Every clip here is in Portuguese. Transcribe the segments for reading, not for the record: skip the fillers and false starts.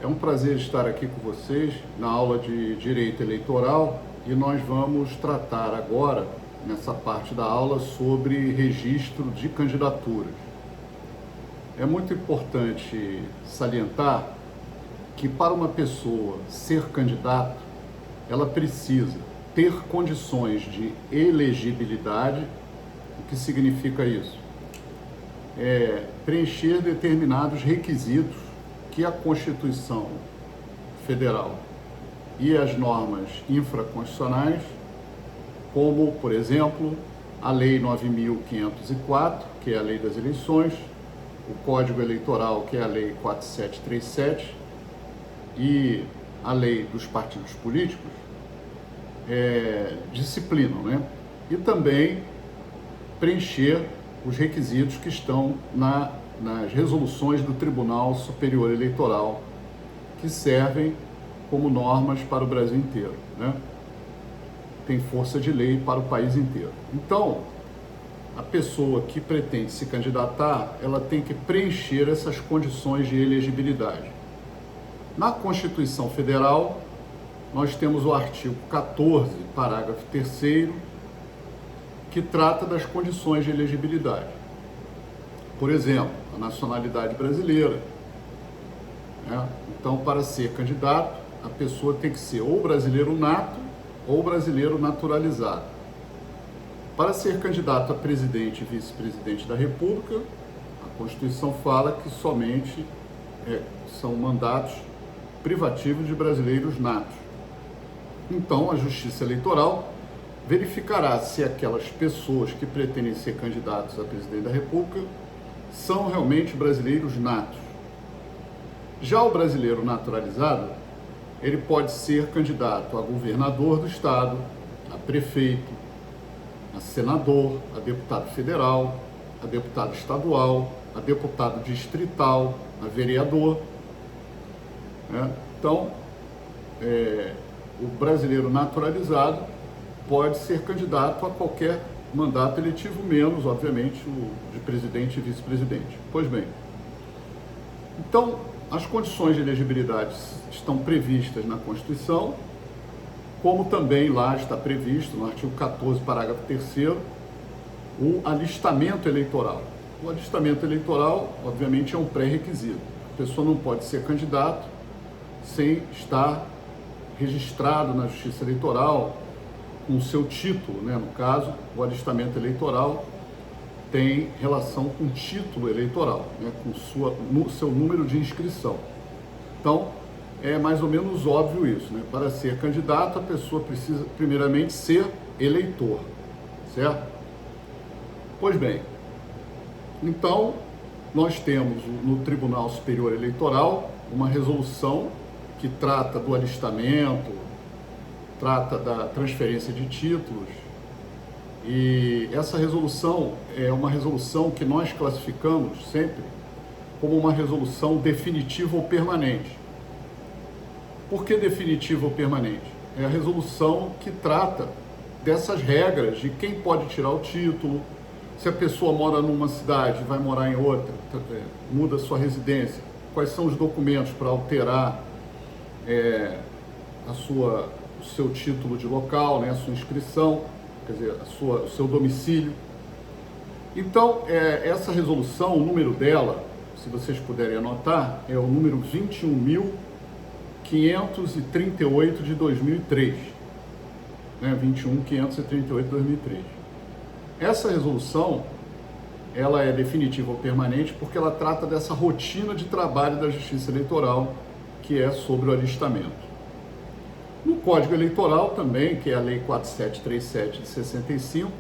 É um prazer estar aqui com vocês na aula de Direito Eleitoral e nós vamos tratar agora, nessa parte da aula, sobre registro de candidaturas. É muito importante salientar que para uma pessoa ser candidato, ela precisa ter condições de elegibilidade. O que significa isso? Preencher determinados requisitos que a Constituição Federal e as normas infraconstitucionais, como, por exemplo, a Lei 9.504, que é a Lei das Eleições, o Código Eleitoral, que é a Lei 4737, e a Lei dos Partidos Políticos, disciplinam, né? E também preencher os requisitos que estão nas resoluções do Tribunal Superior Eleitoral, que servem como normas para o Brasil inteiro, né? Tem força de lei para o país inteiro. Então, a pessoa que pretende se candidatar, ela tem que preencher essas condições de elegibilidade. Na Constituição Federal, nós temos o artigo 14, parágrafo 3º, que trata das condições de elegibilidade. Por exemplo, a nacionalidade brasileira, né? Então, para ser candidato, a pessoa tem que ser ou brasileiro nato ou brasileiro naturalizado. Para ser candidato a presidente e vice-presidente da República, a Constituição fala que somente são mandatos privativos de brasileiros natos. Então, a Justiça Eleitoral verificará se aquelas pessoas que pretendem ser candidatos a presidente da República são realmente brasileiros natos. Já o brasileiro naturalizado, ele pode ser candidato a governador do estado, a prefeito, a senador, a deputado federal, a deputado estadual, a deputado distrital, a vereador, né? Então, o brasileiro naturalizado pode ser candidato a qualquer mandato eletivo, menos, obviamente, o de presidente e vice-presidente. Pois bem, então, as condições de elegibilidade estão previstas na Constituição, como também lá está previsto, no artigo 14, parágrafo 3º, o alistamento eleitoral. O alistamento eleitoral, obviamente, é um pré-requisito. A pessoa não pode ser candidato sem estar registrado na Justiça Eleitoral com o seu título, né? No caso, o alistamento eleitoral tem relação com o título eleitoral, né? Com seu número de inscrição. Então, é mais ou menos óbvio isso, né? Para ser candidato, a pessoa precisa, primeiramente, ser eleitor, certo? Pois bem, então, nós temos no Tribunal Superior Eleitoral uma resolução que trata do alistamento, trata da transferência de títulos, e essa resolução é uma resolução que nós classificamos sempre como uma resolução definitiva ou permanente. Por que definitiva ou permanente? É a resolução que trata dessas regras de quem pode tirar o título, se a pessoa mora numa cidade, vai morar em outra, muda sua residência, quais são os documentos para alterar o seu título de local, né, a sua inscrição, quer dizer, o seu domicílio. Então, essa resolução, o número dela, se vocês puderem anotar, é o número 21.538 de 2003, né, 21.538 de 2003. Essa resolução, ela é definitiva ou permanente porque ela trata dessa rotina de trabalho da Justiça Eleitoral, que é sobre o alistamento. No Código Eleitoral também, que é a Lei 4737 de 65,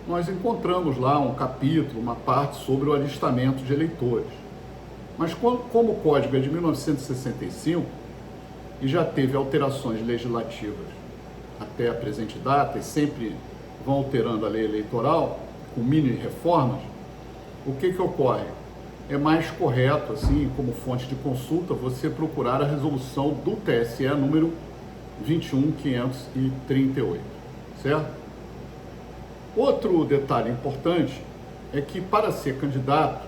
nós encontramos lá um capítulo, uma parte sobre o alistamento de eleitores. Mas como o Código é de 1965 e já teve alterações legislativas até a presente data e sempre vão alterando a lei eleitoral com mini reformas, o que ocorre? É mais correto, assim, como fonte de consulta, você procurar a resolução do TSE número 21.538, certo? Outro detalhe importante é que para ser candidato,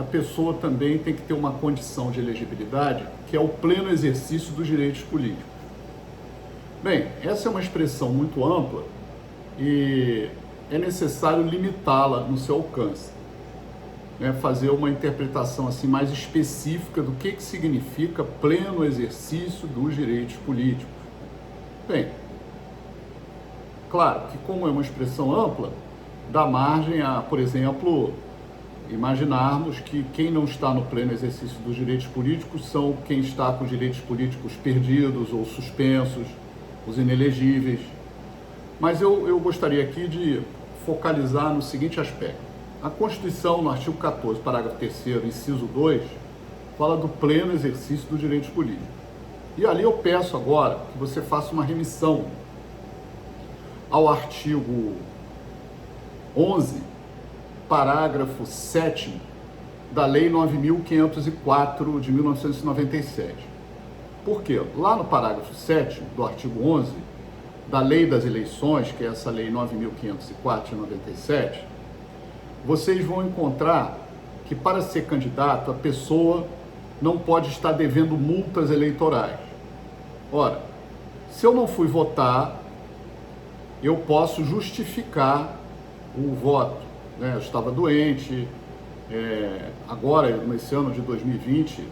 a pessoa também tem que ter uma condição de elegibilidade, que é o pleno exercício dos direitos políticos. Bem, essa é uma expressão muito ampla e é necessário limitá-la no seu alcance, né? Fazer uma interpretação assim mais específica do que significa pleno exercício dos direitos políticos. Bem, claro que como é uma expressão ampla, dá margem a, por exemplo, imaginarmos que quem não está no pleno exercício dos direitos políticos são quem está com os direitos políticos perdidos ou suspensos, os inelegíveis. Mas eu gostaria aqui de focalizar no seguinte aspecto. A Constituição, no artigo 14, parágrafo 3º, inciso 2, fala do pleno exercício dos direitos políticos. E ali eu peço agora que você faça uma remissão ao artigo 11, parágrafo 7º da Lei 9.504 de 1997. Por quê? Lá no parágrafo 7º do artigo 11 da Lei das Eleições, que é essa Lei 9.504 de 97, vocês vão encontrar que para ser candidato a pessoa não pode estar devendo multas eleitorais. Ora, se eu não fui votar, eu posso justificar o voto, né? Eu estava doente, agora, nesse ano de 2020,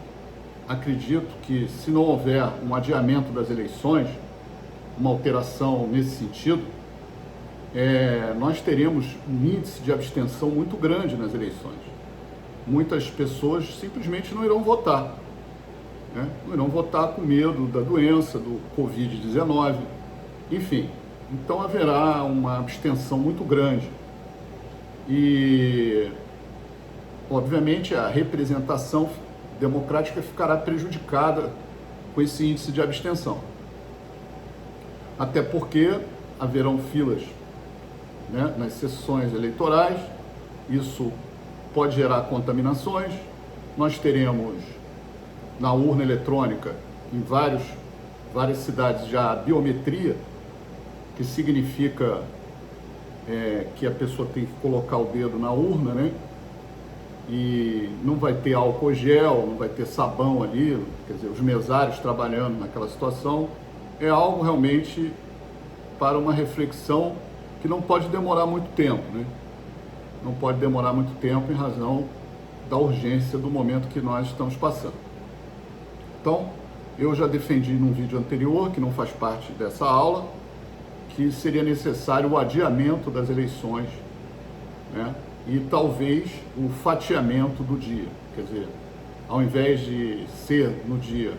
acredito que se não houver um adiamento das eleições, uma alteração nesse sentido, nós teremos um índice de abstenção muito grande nas eleições. Muitas pessoas simplesmente não irão votar, né? Não irão votar com medo da doença, do Covid-19, enfim. Então haverá uma abstenção muito grande. E, obviamente, a representação democrática ficará prejudicada com esse índice de abstenção. Até porque haverão filas, né, nas sessões eleitorais, isso pode gerar contaminações. Nós teremos na urna eletrônica, em várias cidades, já a biometria, que significa que a pessoa tem que colocar o dedo na urna, né? E não vai ter álcool gel, não vai ter sabão ali, quer dizer, os mesários trabalhando naquela situação. É algo realmente para uma reflexão que não pode demorar muito tempo, né? Não pode demorar muito tempo em razão da urgência do momento que nós estamos passando. Então, eu já defendi num vídeo anterior, que não faz parte dessa aula, que seria necessário o adiamento das eleições, né? E talvez o fatiamento do dia. Quer dizer, ao invés de ser no dia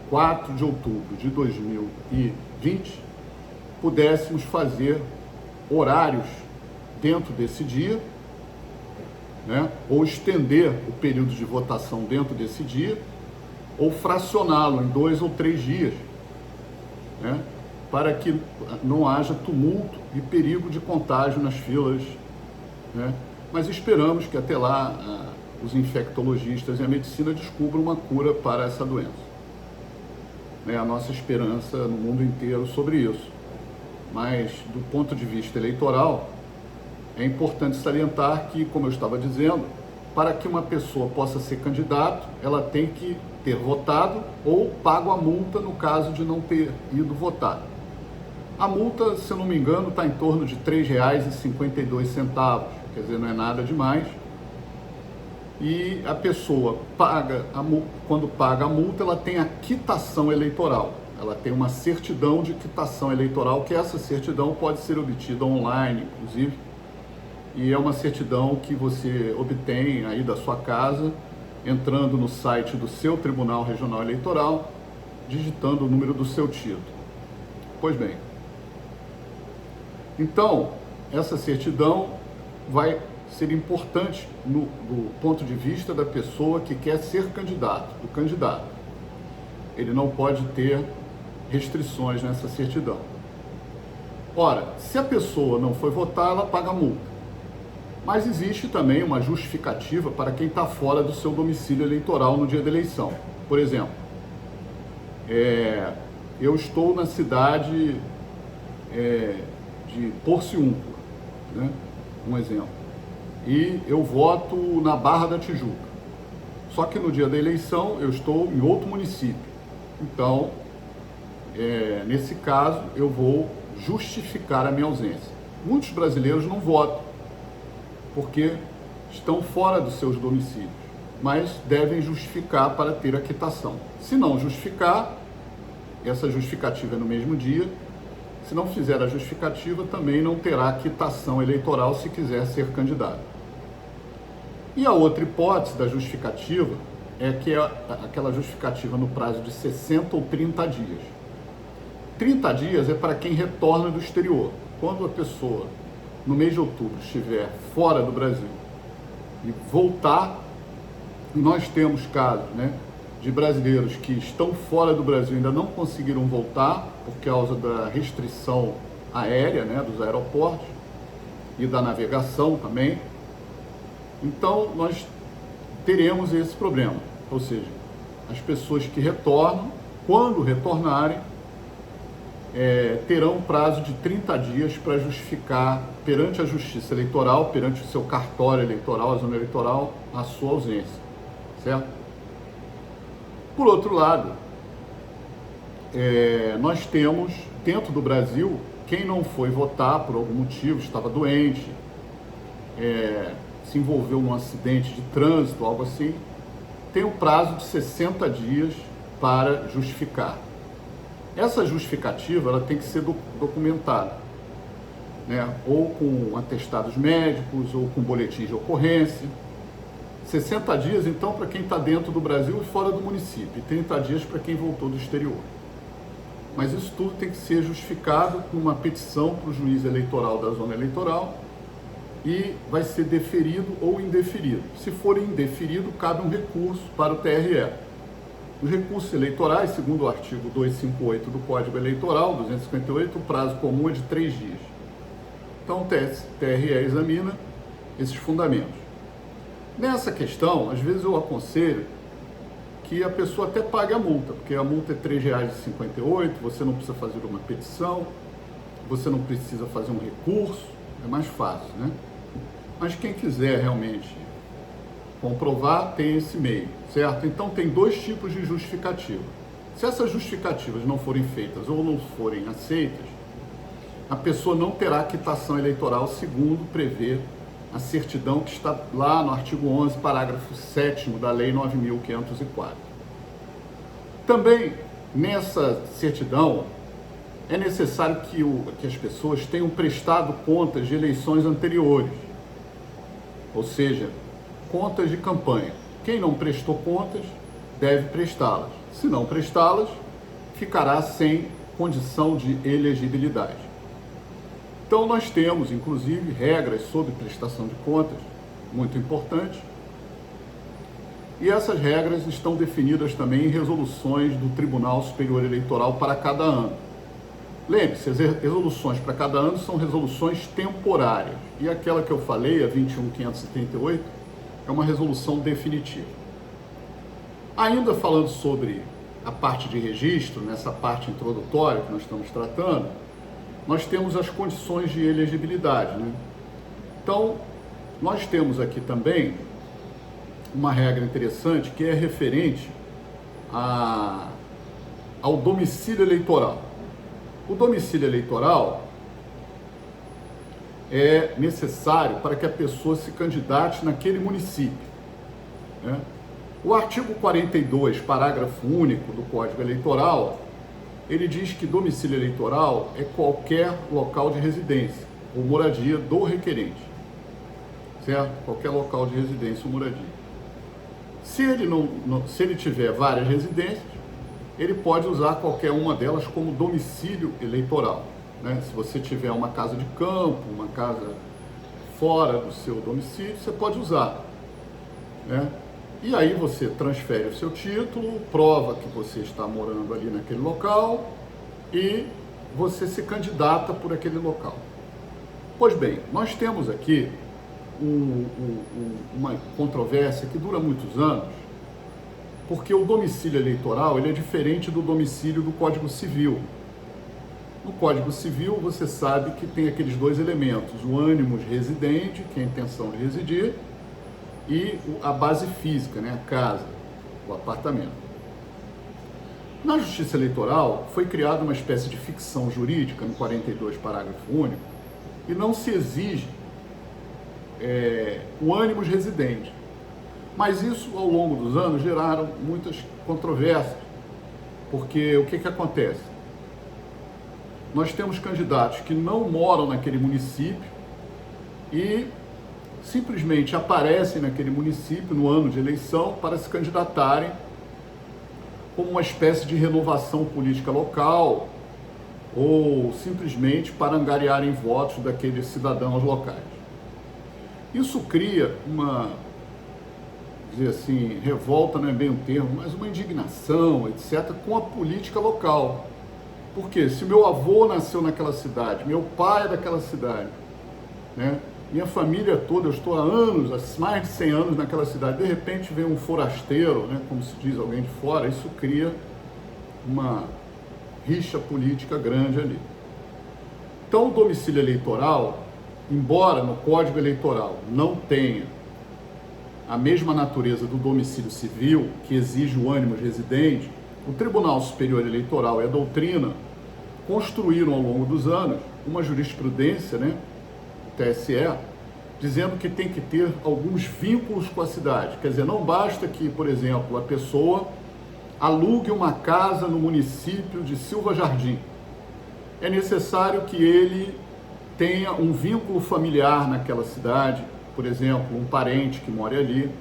4 de outubro de 2020, pudéssemos fazer horários dentro desse dia, né? Ou estender o período de votação dentro desse dia, ou fracioná-lo em 2 ou 3 dias, né? Para que não haja tumulto e perigo de contágio nas filas, né? Mas esperamos que até lá os infectologistas e a medicina descubram uma cura para essa doença. É a nossa esperança no mundo inteiro sobre isso. Mas, do ponto de vista eleitoral, é importante salientar que, como eu estava dizendo, para que uma pessoa possa ser candidato, ela tem que ter votado ou pago a multa no caso de não ter ido votar. A multa, se eu não me engano, está em torno de R$ 3,52, quer dizer, não é nada demais. E a pessoa paga a multa, quando paga a multa, ela tem a quitação eleitoral. Ela tem uma certidão de quitação eleitoral, que essa certidão pode ser obtida online, inclusive. E é uma certidão que você obtém aí da sua casa, entrando no site do seu Tribunal Regional Eleitoral, digitando o número do seu título. Pois bem, então, essa certidão vai ser importante do ponto de vista da pessoa que quer ser candidato, do candidato. Ele não pode ter restrições nessa certidão. Ora, se a pessoa não foi votar, ela paga a multa. Mas existe também uma justificativa para quem está fora do seu domicílio eleitoral no dia da eleição. Por exemplo, eu estou na cidade de Porciúncula, né? Um exemplo. E eu voto na Barra da Tijuca. Só que no dia da eleição eu estou em outro município. Então, nesse caso, eu vou justificar a minha ausência. Muitos brasileiros não votam, porque estão fora dos seus domicílios, mas devem justificar para ter a quitação. Se não justificar, essa justificativa é no mesmo dia. Se não fizer a justificativa, também não terá quitação eleitoral se quiser ser candidato. E a outra hipótese da justificativa é que é aquela justificativa no prazo de 60 ou 30 dias. 30 dias é para quem retorna do exterior. Quando a pessoa, no mês de outubro, estiver fora do Brasil e voltar, nós temos casos, de brasileiros que estão fora do Brasil e ainda não conseguiram voltar por causa da restrição aérea, dos aeroportos e da navegação também. Então, nós teremos esse problema, ou seja, as pessoas que retornam, quando retornarem, terão um prazo de 30 dias para justificar perante a Justiça Eleitoral, perante o seu cartório eleitoral, a zona eleitoral, a sua ausência, certo? Por outro lado, nós temos, dentro do Brasil, quem não foi votar por algum motivo, estava doente, se envolveu num acidente de trânsito, algo assim, tem um prazo de 60 dias para justificar. Essa justificativa ela tem que ser documentada, ou com atestados médicos, ou com boletim de ocorrência. 60 dias, então, para quem está dentro do Brasil e fora do município, e 30 dias para quem voltou do exterior. Mas isso tudo tem que ser justificado com uma petição para o juiz eleitoral da zona eleitoral e vai ser deferido ou indeferido. Se for indeferido, cabe um recurso para o TRE. Os recursos eleitorais, segundo o artigo 258 do Código Eleitoral, 258, o prazo comum é de 3 dias. Então, o TRE examina esses fundamentos. Nessa questão, às vezes eu aconselho que a pessoa até pague a multa, porque a multa é R$ 3,58, você não precisa fazer uma petição, você não precisa fazer um recurso, é mais fácil, Mas quem quiser realmente comprovar, tem esse meio, certo? Então tem dois tipos de justificativa. Se essas justificativas não forem feitas ou não forem aceitas, a pessoa não terá quitação eleitoral, segundo prevê a certidão que está lá no artigo 11, parágrafo 7º da Lei 9.504. Também, nessa certidão, é necessário que as pessoas tenham prestado contas de eleições anteriores, ou seja, contas de campanha. Quem não prestou contas deve prestá-las. Se não prestá-las, ficará sem condição de elegibilidade. Então, nós temos, inclusive, regras sobre prestação de contas, muito importantes, e essas regras estão definidas também em resoluções do Tribunal Superior Eleitoral para cada ano. Lembre-se, as resoluções para cada ano são resoluções temporárias, e aquela que eu falei, a 21.578, é uma resolução definitiva. Ainda falando sobre a parte de registro, nessa parte introdutória que nós estamos tratando, nós temos as condições de elegibilidade, Então, nós temos aqui também uma regra interessante que é referente ao domicílio eleitoral. O domicílio eleitoral é necessário para que a pessoa se candidate naquele município, O artigo 42, parágrafo único do Código Eleitoral, ele diz que domicílio eleitoral é qualquer local de residência ou moradia do requerente, certo? Qualquer local de residência ou moradia. Se ele tiver várias residências, ele pode usar qualquer uma delas como domicílio eleitoral, Se você tiver uma casa de campo, uma casa fora do seu domicílio, você pode usar, E aí você transfere o seu título, prova que você está morando ali naquele local e você se candidata por aquele local. Pois bem, nós temos aqui uma controvérsia que dura muitos anos, porque o domicílio eleitoral ele é diferente do domicílio do Código Civil. No Código Civil, você sabe que tem aqueles dois elementos, o ânimos residente, que é a intenção de residir, e a base física, né, a casa, o apartamento. Na Justiça Eleitoral foi criada uma espécie de ficção jurídica, no 42, parágrafo único, e não se exige o ânimos residente. Mas isso, ao longo dos anos, geraram muitas controvérsias, porque o que acontece? Nós temos candidatos que não moram naquele município e simplesmente aparecem naquele município no ano de eleição para se candidatarem como uma espécie de renovação política local ou simplesmente para angariarem votos daqueles cidadãos locais. Isso cria uma, dizer assim, revolta não é bem um termo, mas uma indignação, etc., com a política local. Porque se meu avô nasceu naquela cidade, meu pai é daquela cidade, né? Minha família toda, eu estou há anos, há mais de 100 anos naquela cidade, de repente vem um forasteiro, né, como se diz, alguém de fora, isso cria uma rixa política grande ali. Então o domicílio eleitoral, embora no Código Eleitoral não tenha a mesma natureza do domicílio civil, que exige o ânimos residente, o Tribunal Superior Eleitoral e a doutrina construíram ao longo dos anos uma jurisprudência, né, TSE, dizendo que tem que ter alguns vínculos com a cidade. Quer dizer, não basta que, por exemplo, a pessoa alugue uma casa no município de Silva Jardim. É necessário que ele tenha um vínculo familiar naquela cidade, por exemplo, um parente que mora ali,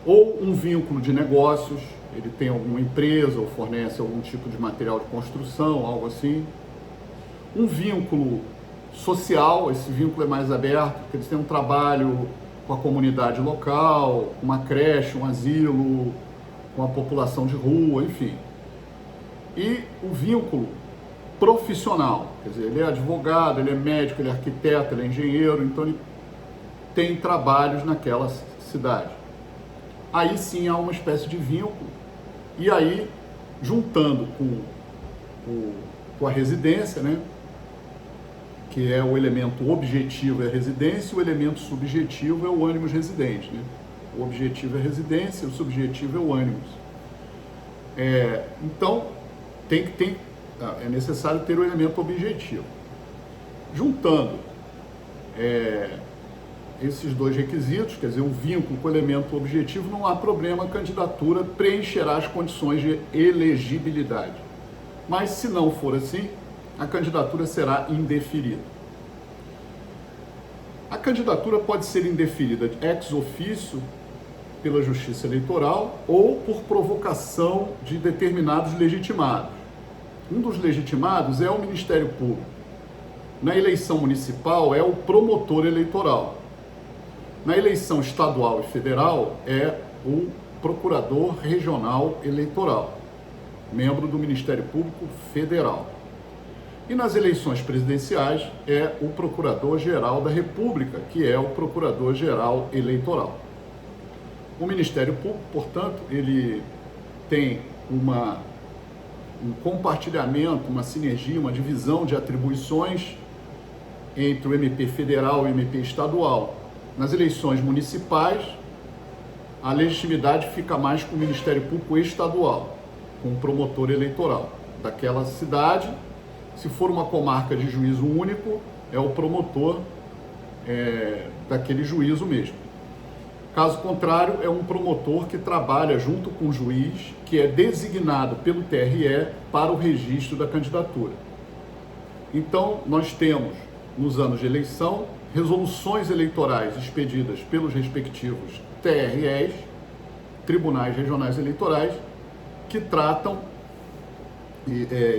ou um vínculo de negócios, ele tem alguma empresa ou fornece algum tipo de material de construção, algo assim. Um vínculo social, esse vínculo é mais aberto, porque eles têm um trabalho com a comunidade local, uma creche, um asilo, com a população de rua, enfim. E o vínculo profissional, quer dizer, ele é advogado, ele é médico, ele é arquiteto, ele é engenheiro, então ele tem trabalhos naquela cidade. Aí sim há uma espécie de vínculo, e aí, juntando com a residência, né, que é o elemento objetivo é a residência, o elemento subjetivo é o ânimos residente, né? O objetivo é a residência, o subjetivo é o ânimos. Então, é necessário ter o elemento objetivo. Juntando esses dois requisitos, quer dizer, o vínculo com o elemento objetivo, não há problema, a candidatura preencherá as condições de elegibilidade. Mas, se não for assim, a candidatura será indeferida. A candidatura pode ser indeferida ex officio pela Justiça Eleitoral ou por provocação de determinados legitimados. Um dos legitimados é o Ministério Público. Na eleição municipal é o promotor eleitoral. Na eleição estadual e federal é o procurador regional eleitoral, membro do Ministério Público Federal. E nas eleições presidenciais é o Procurador-Geral da República, que é o Procurador-Geral Eleitoral. O Ministério Público, portanto, ele tem um compartilhamento, uma sinergia, uma divisão de atribuições entre o MP federal e o MP estadual. Nas eleições municipais, a legitimidade fica mais com o Ministério Público estadual, com o promotor eleitoral daquela cidade. Se for uma comarca de juízo único, é o promotor daquele juízo mesmo. Caso contrário, é um promotor que trabalha junto com o juiz, que é designado pelo TRE para o registro da candidatura. Então, nós temos, nos anos de eleição, resoluções eleitorais expedidas pelos respectivos TREs, Tribunais Regionais Eleitorais, que tratam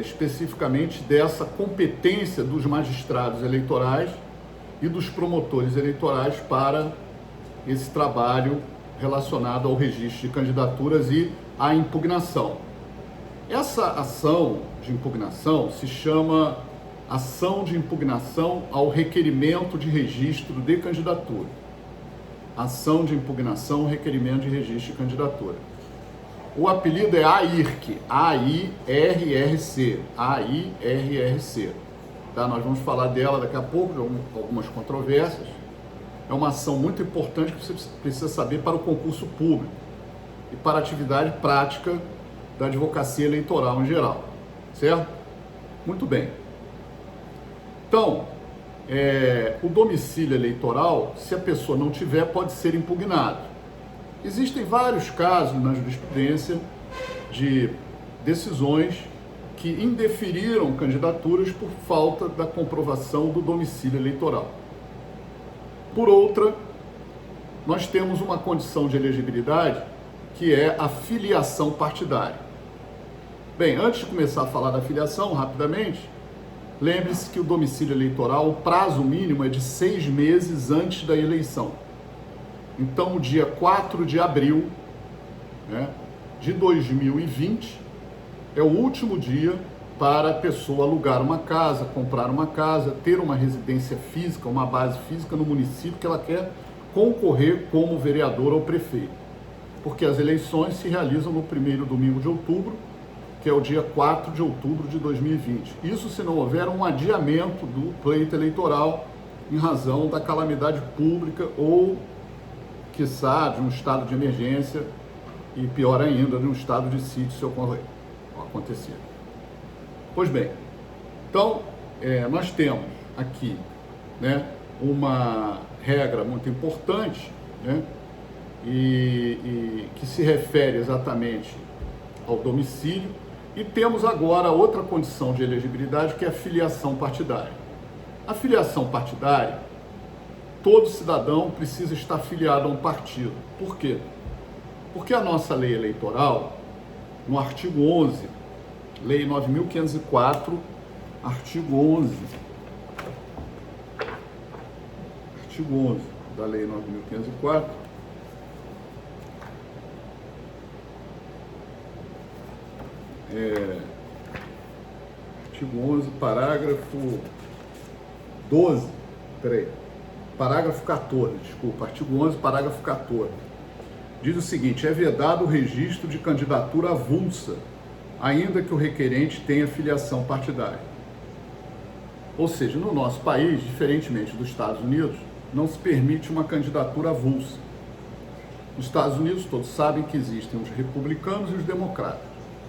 especificamente dessa competência dos magistrados eleitorais e dos promotores eleitorais para esse trabalho relacionado ao registro de candidaturas e à impugnação. Essa ação de impugnação se chama ação de impugnação ao requerimento de registro de candidatura. Ação de impugnação ao requerimento de registro de candidatura. O apelido é AIRC, A-I-R-R-C, A-I-R-R-C. Tá? Nós vamos falar dela daqui a pouco, de algumas controvérsias. é uma ação muito importante que você precisa saber para o concurso público e para a atividade prática da advocacia eleitoral em geral, certo? Muito bem. Então, o domicílio eleitoral, se a pessoa não tiver, pode ser impugnado. Existem vários casos na jurisprudência de decisões que indeferiram candidaturas por falta da comprovação do domicílio eleitoral. Por outra, nós temos uma condição de elegibilidade que é a filiação partidária. Bem, antes de começar a falar da filiação, rapidamente, lembre-se que o domicílio eleitoral, o prazo mínimo é de 6 meses antes da eleição. Então, o dia 4 de abril, né, de 2020 é o último dia para a pessoa alugar uma casa, comprar uma casa, ter uma residência física, uma base física no município que ela quer concorrer como vereador ou prefeito. Porque as eleições se realizam no primeiro domingo de outubro, que é o dia 4 de outubro de 2020. Isso se não houver um adiamento do pleito eleitoral em razão da calamidade pública ou, quiçá, de um estado de emergência e, pior ainda, de um estado de sítio se acontecer. Pois bem, então, nós temos aqui, né, uma regra muito importante, né, e que se refere exatamente ao domicílio, e temos agora outra condição de elegibilidade, que é a filiação partidária. A filiação partidária, todo cidadão precisa estar filiado a um partido. Por quê? Porque a nossa lei eleitoral, no artigo 11, Lei 9.504, artigo 11. Artigo 11 da Lei 9.504. Artigo 11, parágrafo 12. Parágrafo 14, desculpa. Artigo 11, parágrafo 14. Diz o seguinte: é vedado o registro de candidatura avulsa, ainda que o requerente tenha filiação partidária. Ou seja, no nosso país, diferentemente dos Estados Unidos, não se permite uma candidatura avulsa. Nos Estados Unidos, todos sabem que existem os republicanos e os democratas.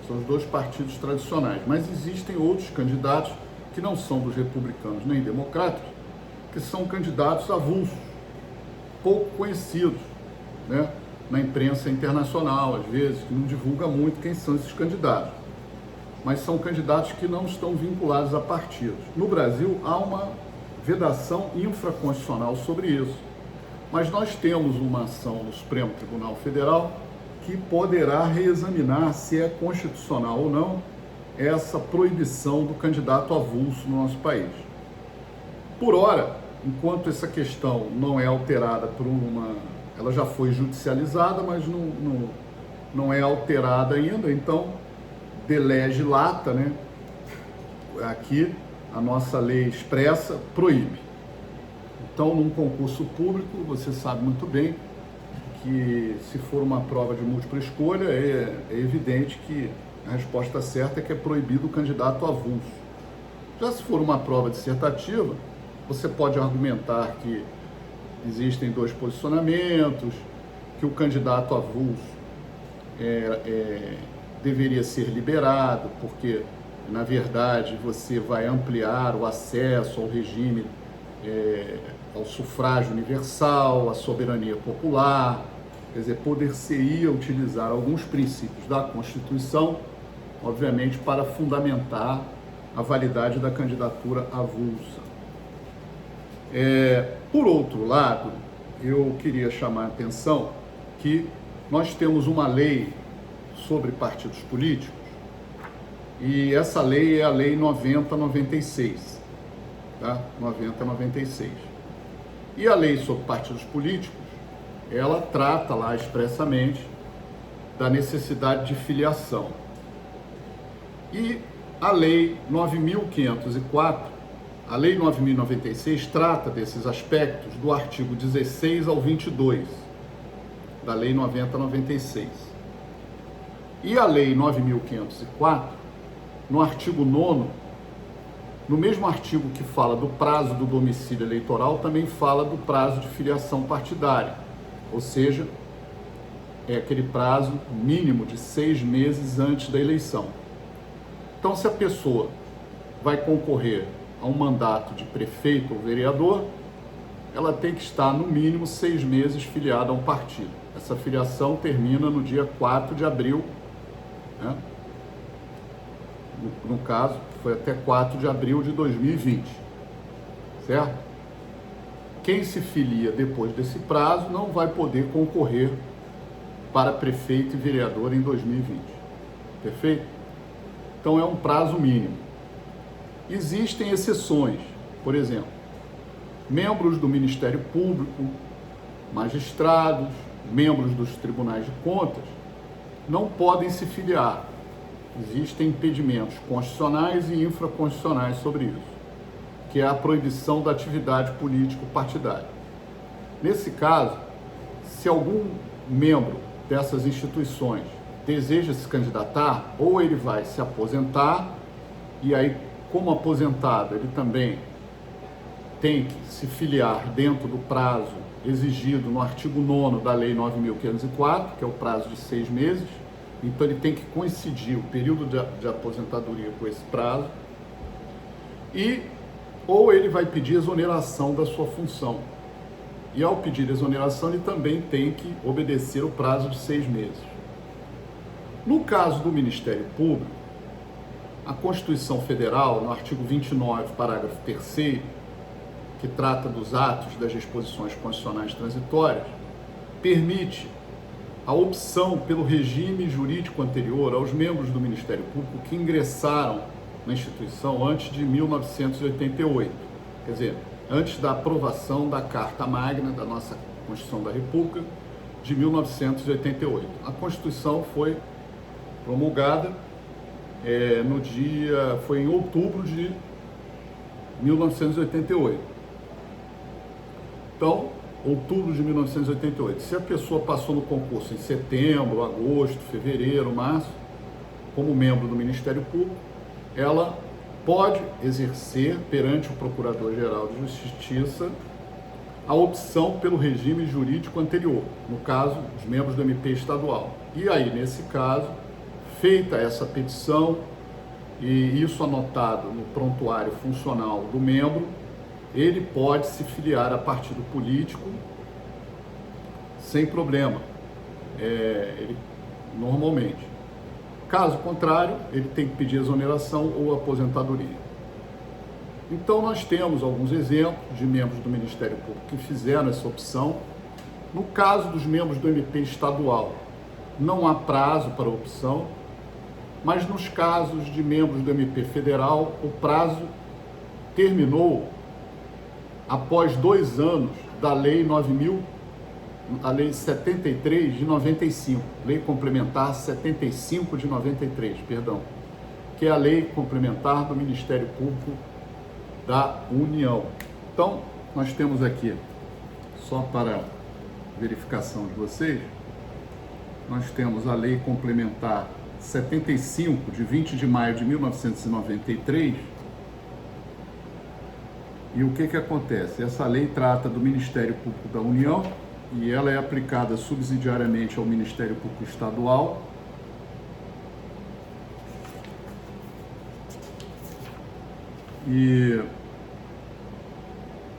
São os dois partidos tradicionais. Mas existem outros candidatos que não são dos republicanos nem democratas, que são candidatos avulsos, pouco conhecidos, né, na imprensa internacional, às vezes, que não divulga muito quem são esses candidatos. Mas são candidatos que não estão vinculados a partidos. No Brasil, há uma vedação infraconstitucional sobre isso. Mas nós temos uma ação no Supremo Tribunal Federal que poderá reexaminar se é constitucional ou não essa proibição do candidato avulso no nosso país. Por ora, enquanto essa questão não é alterada por ela já foi judicializada, mas não é alterada ainda, então de lege lata, né? Aqui a nossa lei expressa proíbe. Então, num concurso público, você sabe muito bem que se for uma prova de múltipla escolha, é evidente que a resposta certa é que é proibido o candidato avulso. Já se for uma prova dissertativa, você pode argumentar que existem dois posicionamentos, que o candidato avulso deveria ser liberado, porque, na verdade, você vai ampliar o acesso ao regime, ao sufrágio universal, à soberania popular, quer dizer, poder-se-ia utilizar alguns princípios da Constituição, obviamente, para fundamentar a validade da candidatura avulsa. Por outro lado, eu queria chamar a atenção que nós temos uma lei sobre partidos políticos, e essa lei é a Lei 90/96, tá? 90/96. E a lei sobre partidos políticos, ela trata lá expressamente da necessidade de filiação. E a Lei 9.504, a Lei 9.096 trata desses aspectos do artigo 16 ao 22 da Lei 90/96. E a Lei 9.504, no artigo 9º, No mesmo artigo que fala do prazo do domicílio eleitoral, também fala do prazo de filiação partidária, ou seja, é aquele prazo mínimo de 6 meses antes da eleição. Então, se a pessoa vai concorrer a um mandato de prefeito ou vereador, ela tem que estar no mínimo 6 meses filiada a um partido. Essa filiação termina no dia 4 de abril, né? No caso, foi até 4 de abril de 2020, certo? Quem se filia depois desse prazo não vai poder concorrer para prefeito e vereador em 2020, perfeito? Então é um prazo mínimo. Existem exceções, por exemplo, membros do Ministério Público, magistrados, membros dos tribunais de contas não podem se filiar. Existem impedimentos constitucionais e infraconstitucionais sobre isso, que é a proibição da atividade político-partidária. Nesse caso, se algum membro dessas instituições deseja se candidatar, ou ele vai se aposentar, e aí, como aposentado, ele também tem que se filiar dentro do prazo exigido no artigo 9º da Lei 9.504, que é o prazo de 6 meses, então ele tem que coincidir o período de aposentadoria com esse prazo, ou ele vai pedir exoneração da sua função. E ao pedir exoneração, ele também tem que obedecer o prazo de 6 meses. No caso do Ministério Público, a Constituição Federal, no artigo 29, parágrafo 3º, que trata dos atos das disposições constitucionais transitórias, permite a opção pelo regime jurídico anterior aos membros do Ministério Público que ingressaram na instituição antes de 1988, quer dizer, antes da aprovação da Carta Magna da nossa Constituição da República de 1988. A Constituição foi promulgada foi em outubro de 1988. Então, outubro de 1988. Se a pessoa passou no concurso em setembro, agosto, fevereiro, março, como membro do Ministério Público, ela pode exercer perante o Procurador-Geral de Justiça a opção pelo regime jurídico anterior, no caso, os membros do MP estadual. E aí, nesse caso, feita essa petição e isso anotado no prontuário funcional do membro, ele pode se filiar a partido político sem problema, normalmente. Caso contrário, ele tem que pedir exoneração ou aposentadoria. Então, nós temos alguns exemplos de membros do Ministério Público que fizeram essa opção. No caso dos membros do MP estadual, não há prazo para opção, mas nos casos de membros do MP federal, o prazo terminou após 2 anos da Lei 73 de 95, Lei Complementar 75 de 93, perdão, que é a Lei Complementar do Ministério Público da União. Então, nós temos aqui, só para verificação de vocês, nós temos a Lei Complementar 75, de 20 de maio de 1993, e o que acontece? Essa lei trata do Ministério Público da União e ela é aplicada subsidiariamente ao Ministério Público Estadual. E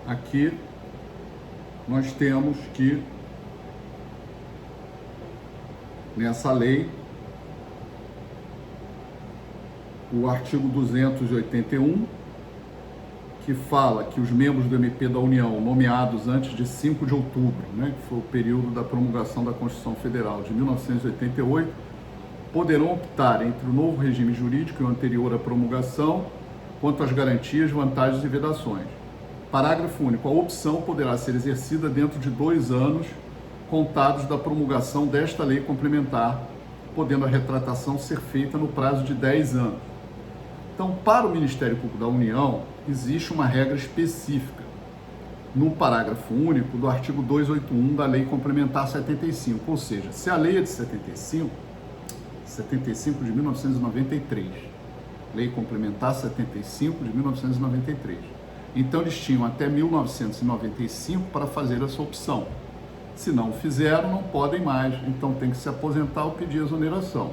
aqui nós temos que, nessa lei, o artigo 281, que fala que os membros do MP da União, nomeados antes de 5 de outubro, né, que foi o período da promulgação da Constituição Federal de 1988, poderão optar entre o novo regime jurídico e o anterior à promulgação quanto às garantias, vantagens e vedações. Parágrafo único. A opção poderá ser exercida dentro de 2 anos contados da promulgação desta lei complementar, podendo a retratação ser feita no prazo de 10 anos. Então, para o Ministério Público da União, existe uma regra específica no parágrafo único do artigo 281 da Lei Complementar 75, ou seja, se a lei é de 75 de 1993, Lei Complementar 75 de 1993. Então eles tinham até 1995 para fazer essa opção. Se não fizeram, não podem mais, então tem que se aposentar ou pedir exoneração.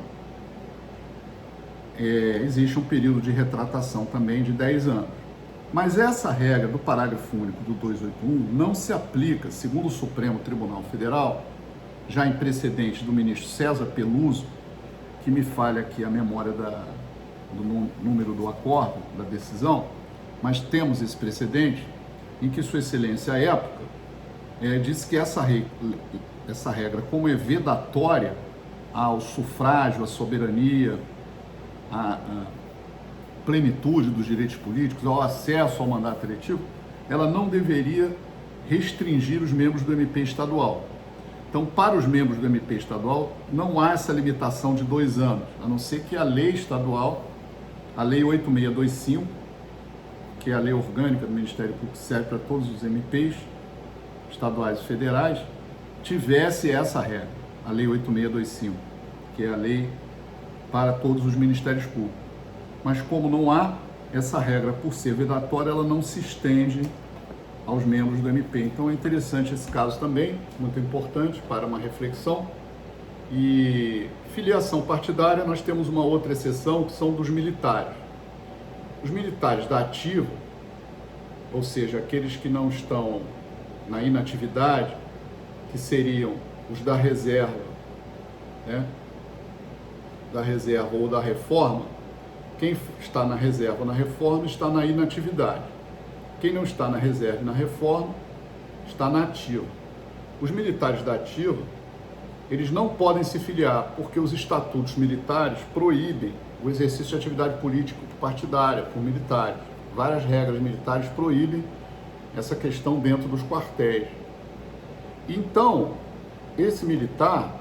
Existe um período de retratação também de 10 anos. Mas essa regra do parágrafo único do 281 não se aplica, segundo o Supremo Tribunal Federal, já em precedente do ministro César Peluso, que me falha aqui a memória do número do acórdão, da decisão, mas temos esse precedente em que Sua Excelência, à época, disse que essa regra, como é vedatória ao sufrágio, à soberania, à plenitude dos direitos políticos, ao acesso ao mandato eletivo, ela não deveria restringir os membros do MP estadual. Então, para os membros do MP estadual, não há essa limitação de 2 anos, a não ser que a lei estadual, a Lei 8625, que é a lei orgânica do Ministério Público, que serve para todos os MPs estaduais e federais, tivesse essa regra, a Lei 8625, que é a lei para todos os ministérios públicos. Mas como não há, essa regra, por ser vedatória, ela não se estende aos membros do MP. Então é interessante esse caso também, muito importante para uma reflexão. E filiação partidária, nós temos uma outra exceção, que são dos militares. Os militares da ativa, ou seja, aqueles que não estão na inatividade, que seriam os da reserva, né? Da reserva ou da reforma. Quem está na reserva ou na reforma está na inatividade. Quem não está na reserva e na reforma está na ativa. Os militares da ativa, eles não podem se filiar porque os estatutos militares proíbem o exercício de atividade política partidária por militares. Várias regras militares proíbem essa questão dentro dos quartéis. Então, esse militar,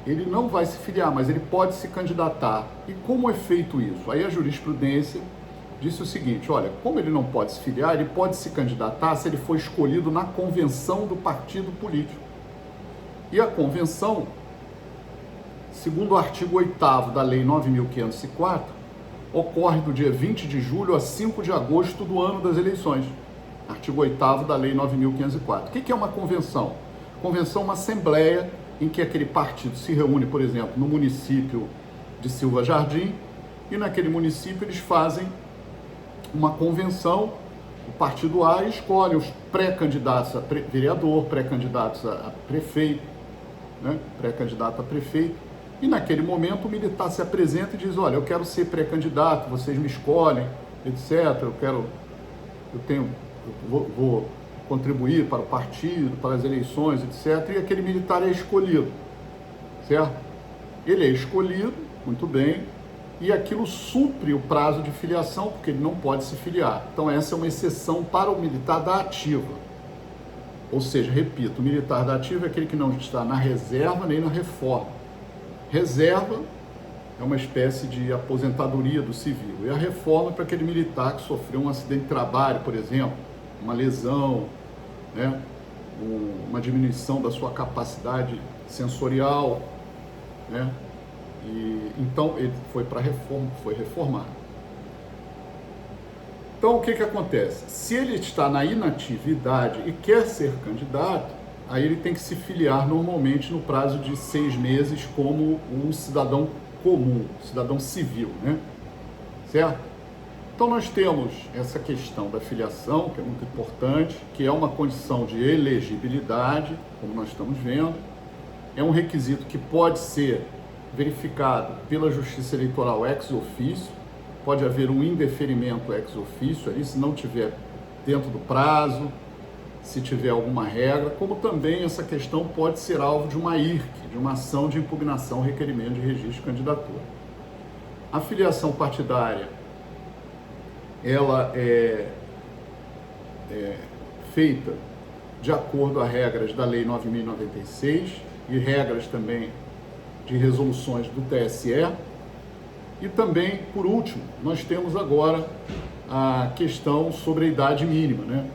ele não vai se filiar, mas ele pode se candidatar. E como é feito isso? Aí a jurisprudência disse o seguinte, olha, como ele não pode se filiar, ele pode se candidatar se ele for escolhido na convenção do partido político. E a convenção, segundo o artigo 8º da Lei 9.504, ocorre do dia 20 de julho a 5 de agosto do ano das eleições. Artigo 8º da Lei 9.504. O que é uma convenção? Convenção é uma assembleia em que aquele partido se reúne, por exemplo, no município de Silva Jardim, e naquele município eles fazem uma convenção, o partido A escolhe os pré-candidatos a vereador, pré-candidatos a prefeito, né? Pré-candidato a prefeito, e naquele momento o militar se apresenta e diz, olha, eu quero ser pré-candidato, vocês me escolhem, etc., vou contribuir para o partido, para as eleições, etc., e aquele militar é escolhido, certo? Ele é escolhido, muito bem, e aquilo supre o prazo de filiação, porque ele não pode se filiar. Então essa é uma exceção para o militar da ativa. Ou seja, repito, o militar da ativa é aquele que não está na reserva nem na reforma. Reserva é uma espécie de aposentadoria do civil, e a reforma é para aquele militar que sofreu um acidente de trabalho, por exemplo, uma lesão, né? Uma diminuição da sua capacidade sensorial, né? E então ele foi para reforma, foi reformado. Então o que acontece? Se ele está na inatividade e quer ser candidato, aí ele tem que se filiar normalmente no prazo de 6 meses como um cidadão comum, cidadão civil, né? Certo? Então nós temos essa questão da filiação, que é muito importante, que é uma condição de elegibilidade, como nós estamos vendo. É um requisito que pode ser verificado pela Justiça Eleitoral ex officio, pode haver um indeferimento ex officio ali, se não tiver dentro do prazo, se tiver alguma regra, como também essa questão pode ser alvo de uma IRC, de uma ação de impugnação, requerimento de registro de candidatura. A filiação partidária, ela é feita de acordo a regras da Lei 9.096 e regras também de resoluções do TSE. E também, por último, nós temos agora a questão sobre a idade mínima, né?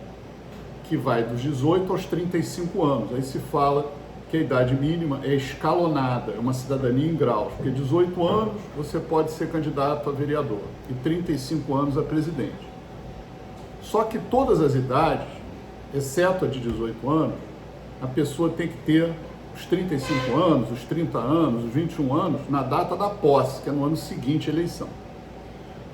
Que vai dos 18 aos 35 anos. Aí se fala que a idade mínima é escalonada, é uma cidadania em graus, porque 18 anos você pode ser candidato a vereador e 35 anos a presidente. Só que todas as idades, exceto a de 18 anos, a pessoa tem que ter os 35 anos, os 30 anos, os 21 anos na data da posse, que é no ano seguinte à eleição.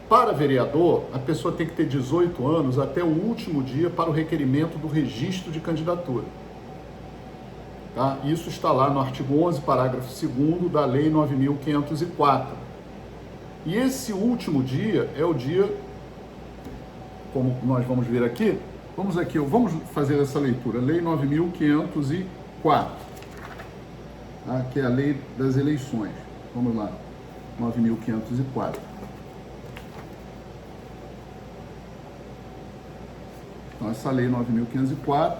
Para vereador, a pessoa tem que ter 18 anos até o último dia para o requerimento do registro de candidatura. Tá? Isso está lá no artigo 11, parágrafo 2º da Lei 9.504. E esse último dia é o dia, como nós vamos ver aqui, vamos fazer essa leitura. Lei 9.504, tá? Que é a Lei das Eleições. Vamos lá, 9.504. Então, essa Lei 9.504,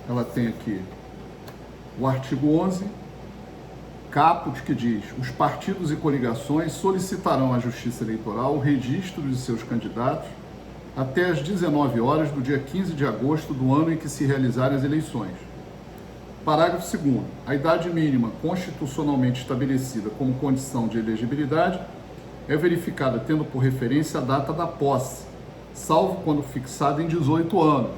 ela tem aqui o artigo 11, caput, que diz: os partidos e coligações solicitarão à Justiça Eleitoral o registro de seus candidatos até às 19 horas do dia 15 de agosto do ano em que se realizarem as eleições. Parágrafo 2º. A idade mínima constitucionalmente estabelecida como condição de elegibilidade é verificada tendo por referência a data da posse, salvo quando fixada em 18 anos,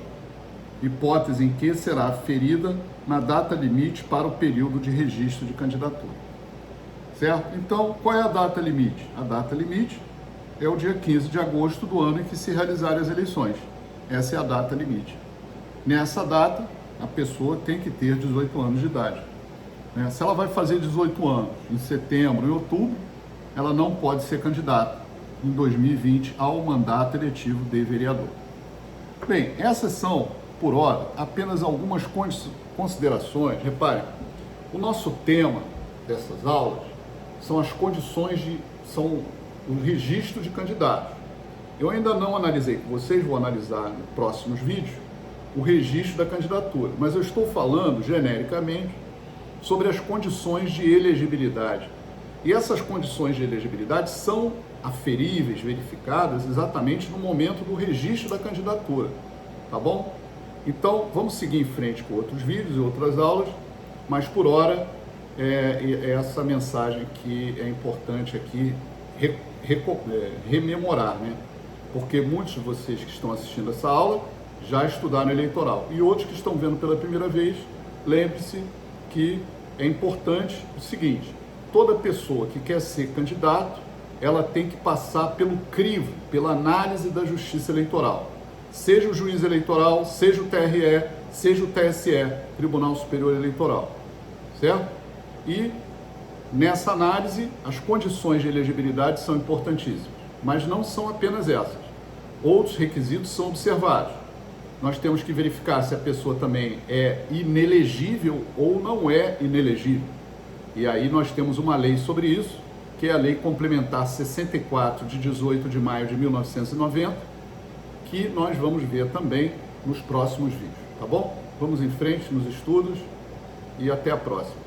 hipótese em que será aferida na data limite para o período de registro de candidatura. Certo? Então, qual é a data limite? A data limite é o dia 15 de agosto do ano em que se realizarem as eleições. Essa é a data limite. Nessa data, a pessoa tem que ter 18 anos de idade. Se ela vai fazer 18 anos em setembro, em outubro, ela não pode ser candidata em 2020 ao mandato eletivo de vereador. Bem, essas são, por hora, apenas algumas considerações. Reparem, o nosso tema dessas aulas são as condições são o registro de candidatos. Eu ainda não analisei com vocês, vou analisar nos próximos vídeos, o registro da candidatura, mas eu estou falando genericamente sobre as condições de elegibilidade. E essas condições de elegibilidade são aferíveis, verificadas exatamente no momento do registro da candidatura, tá bom? Então, vamos seguir em frente com outros vídeos e outras aulas, mas por hora é essa mensagem que é importante aqui rememorar, né? Porque muitos de vocês que estão assistindo essa aula já estudaram eleitoral e outros que estão vendo pela primeira vez, lembre-se que é importante o seguinte: toda pessoa que quer ser candidato, ela tem que passar pelo crivo, pela análise da Justiça Eleitoral. Seja o juiz eleitoral, seja o TRE, seja o TSE, Tribunal Superior Eleitoral, certo? E nessa análise, as condições de elegibilidade são importantíssimas, mas não são apenas essas. Outros requisitos são observados. Nós temos que verificar se a pessoa também é inelegível ou não é inelegível. E aí nós temos uma lei sobre isso, que é a Lei Complementar 64, de 18 de maio de 1990, que nós vamos ver também nos próximos vídeos, tá bom? Vamos em frente nos estudos e até a próxima.